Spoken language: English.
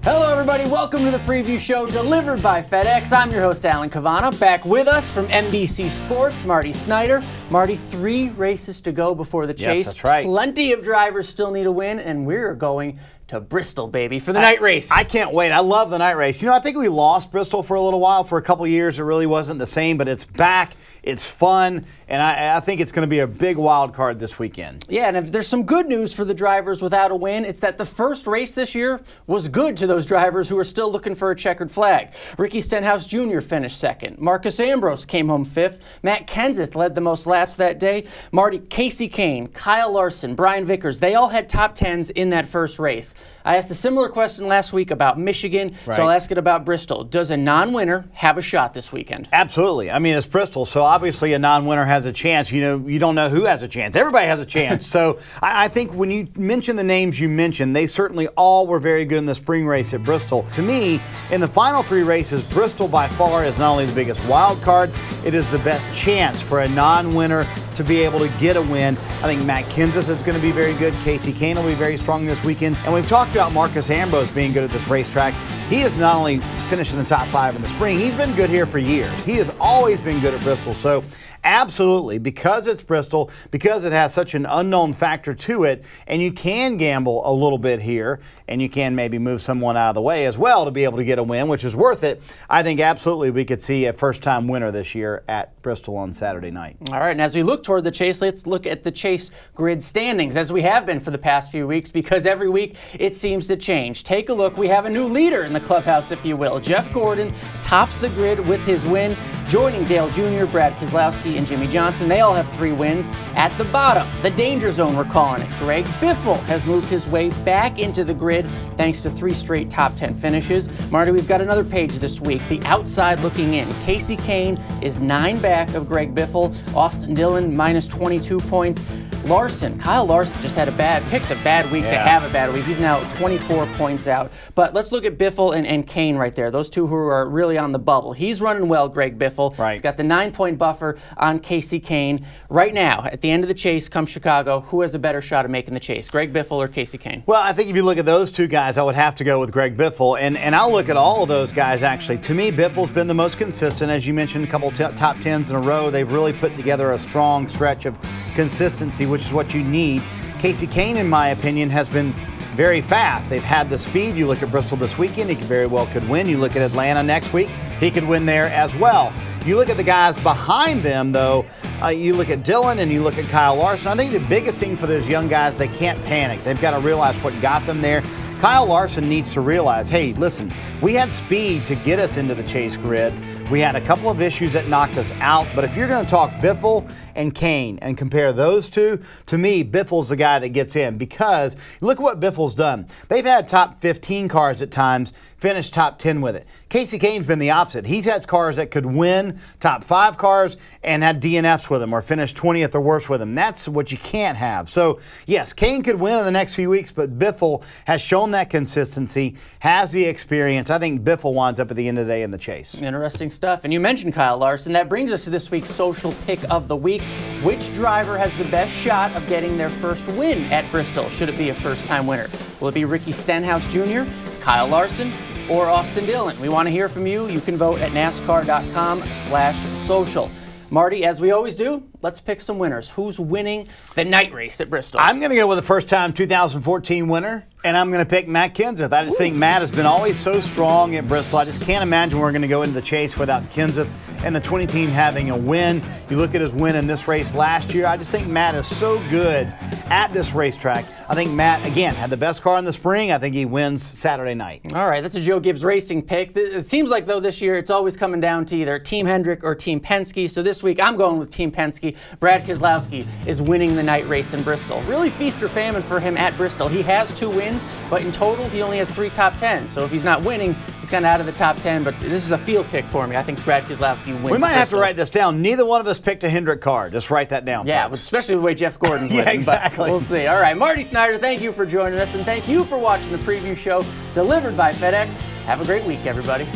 Hello everybody, welcome to the preview show delivered by FedEx. I'm your host Alan Cavanna. Back with us from NBC Sports, Marty Snider. Marty, 3 races to go before the chase. Yes, that's right. Plenty of drivers still need a win, and we're going to Bristol, baby, for the night race. I can't wait. I love the night race. You know, I think we lost Bristol for a little while. For a couple years, it really wasn't the same, but it's back. It's fun, and I think it's going to be a big wild card this weekend. Yeah, and if there's some good news for the drivers without a win, it's that the first race this year was good to those drivers who are still looking for a checkered flag. Ricky Stenhouse Jr. finished second. Marcus Ambrose came home 5th. Matt Kenseth led the most laps that day. Marty, Casey Kane, Kyle Larson, Brian Vickers, they all had top 10s in that first race. I asked a similar question last week about Michigan, so I'll ask it about Bristol. Does a non-winner have a shot this weekend? Absolutely. I mean, it's Bristol, so obviously a non-winner has a chance. You know, you don't know who has a chance. Everybody has a chance. So I think when you mention the names you mentioned, they certainly all were very good in the spring race at Bristol. To me, in the final 3 races, Bristol by far is not only the biggest wild card, it is the best chance for a non-winner to be able to get a win. I think Matt Kenseth is going to be very good. Casey Kane will be very strong this weekend. And we've talked about Marcus Ambrose being good at this racetrack. He has not only finished in the top 5 in the spring, he's been good here for years. He has always been good at Bristol. So absolutely, because it's Bristol, because it has such an unknown factor to it, and you can gamble a little bit here, and you can maybe move someone out of the way as well to be able to get a win, which is worth it. I think absolutely we could see a first-time winner this year at Bristol on Saturday night. All right, and as we look toward the chase, let's look at the chase grid standings, as we have been for the past few weeks, because every week it seems to change. Take a look. We have a new leader in the clubhouse, if you will. Jeff Gordon tops the grid with his win, joining Dale Jr., Brad Keselowski, and Jimmy Johnson. They all have 3 wins. At the bottom, the danger zone, we're calling it. Greg Biffle has moved his way back into the grid thanks to 3 straight top 10 finishes. Marty, we've got another page this week, the outside looking in. Casey Kane is 9 back of Greg Biffle. Austin Dillon minus 22 points. Kyle Larson just picked a bad week to have a bad week. He's now 24 points out. But let's look at Biffle and Kane right there, those two who are really on the bubble. He's running well, Greg Biffle. Right. He's got the 9-point buffer on Casey Kane. Right now, at the end of the chase, come Chicago, who has a better shot of making the chase, Greg Biffle or Casey Kane? Well, I think if you look at those 2 guys, I would have to go with Greg Biffle. And I'll look at all of those guys, actually. To me, Biffle's been the most consistent. As you mentioned, a couple top 10s in a row. They've really put together a strong stretch of consistency, which is what you need. Casey Kane, in my opinion, has been very fast. They've had the speed. You look at Bristol this weekend, he very well could win. You look at Atlanta next week, he could win there as well. You look at the guys behind them, though, you look at Dillon and you look at Kyle Larson. I think the biggest thing for those young guys, they can't panic. They've got to realize what got them there. Kyle Larson needs to realize, hey, listen, we had speed to get us into the chase grid. We had a couple of issues that knocked us out, but if you're going to talk Biffle and Kane and compare those 2, to me, Biffle's the guy that gets in, because look what Biffle's done. They've had top 15 cars at times, finished top 10 with it. Casey Kane's been the opposite. He's had cars that could win, top 5 cars, and had DNFs with them or finished 20th or worse with them. That's what you can't have. So, yes, Kane could win in the next few weeks, but Biffle has shown that consistency, has the experience. I think Biffle winds up at the end of the day in the chase. Interesting stuff. And you mentioned Kyle Larson. That brings us to this week's social pick of the week. Which driver has the best shot of getting their first win at Bristol? Should it be a first-time winner? Will it be Ricky Stenhouse Jr., Kyle Larson, or Austin Dillon? We want to hear from you. You can vote at NASCAR.com/social. Marty, as we always do, let's pick some winners. Who's winning the night race at Bristol? I'm going to go with the first-time 2014 winner, and I'm going to pick Matt Kenseth. I just think Matt has been always so strong at Bristol. I just can't imagine we're going to go into the chase without Kenseth and the 20 team having a win. You look at his win in this race last year. I just think Matt is so good at this racetrack. I think Matt, again, had the best car in the spring. I think he wins Saturday night. All right, that's a Joe Gibbs Racing pick. It seems like, though, this year it's always coming down to either Team Hendrick or Team Penske. So this week I'm going with Team Penske. Brad Keselowski is winning the night race in Bristol. Really feast or famine for him at Bristol. He has 2 wins, but in total he only has 3 top 10s. So if he's not winning, he's kind of out of the top 10. But this is a field pick for me. I think Brad Keselowski wins. We might have to write this down. Neither one of us picked a Hendrick car. Just write that down. Yeah, folks. especially the way Jeff Gordon's winning. Yeah, exactly. We'll see. All right, Marty Snider, thank you for joining us, and thank you for watching the preview show delivered by FedEx. Have a great week, everybody.